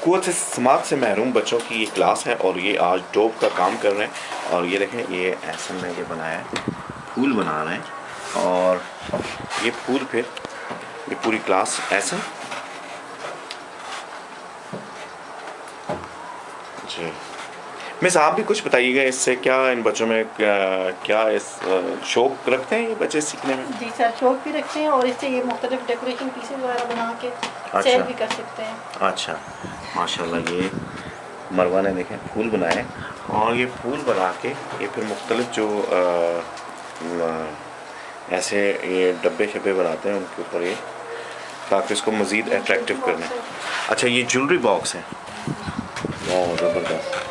कुव्वत से समाज से महरूम बच्चों की ये क्लास है और ये आज डोप का काम कर रहे हैं। और ये देखें, ये ऐसा में ये बनाया है, फूल बना रहे हैं। और ये फूल फिर ये पूरी क्लास ऐसा जी। मिस, आप भी कुछ बताइएगा, इससे क्या इन बच्चों में क्या इस शौक रखते हैं ये बच्चे सीखने में? जी सर, शौक भी रखते हैं और इससे ये मुख्तलिफ डेकोरेशन पीसेस वगैरह बना के सेल भी कर सकते हैं। अच्छा, माशाल्लाह। ये मरवा ने देखें फूल बनाए और ये फूल बना के ये फिर मुख्तलिफ जो ऐसे ये डब्बे शब्बे बनाते हैं उनके ऊपर ये, ताकि इसको मज़ीद अट्रैक्टिव करना है। अच्छा, ये ज्वेलरी बॉक्स है, वाह ज़बरदस्त।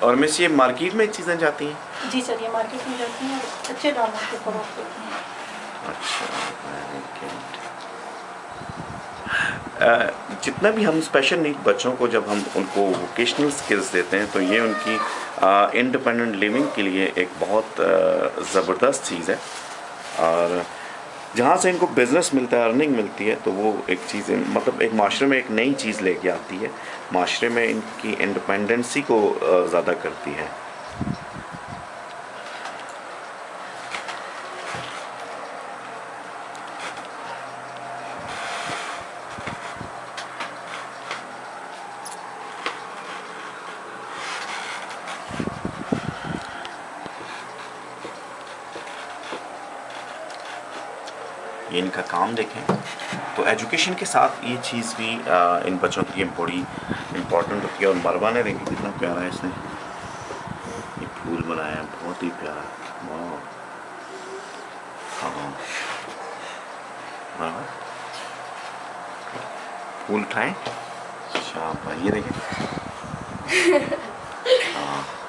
और मिस, ये मार्केट में चीज़ें जाती हैं? जी सर, ये मार्केट में जाती हैं और अच्छे दामों के फरोख्त होती हैं। अच्छा, जितना भी हम स्पेशल नीड बच्चों को जब हम उनको वोकेशनल स्किल्स देते हैं तो ये उनकी इंडिपेंडेंट लिविंग के लिए एक बहुत ज़बरदस्त चीज़ है। और जहाँ से इनको बिज़नेस मिलता है, अर्निंग मिलती है, तो वो एक चीज़ मतलब एक माशरे में एक नई चीज़ लेके आती है, माशरे में इनकी इंडिपेंडेंसी को ज़्यादा करती है। ये इनका काम देखें, तो एजुकेशन के साथ ये चीज़ भी इन बच्चों के लिए बड़ी इम्पोर्टेंट होती है। और मरवा ने देखें कितना प्यारा है इसने ये फूल बनाया है, बहुत ही प्यारा। वाह, हाँ, मरवा फूल उठाएं, शाबाश, ये देखें। हाँ।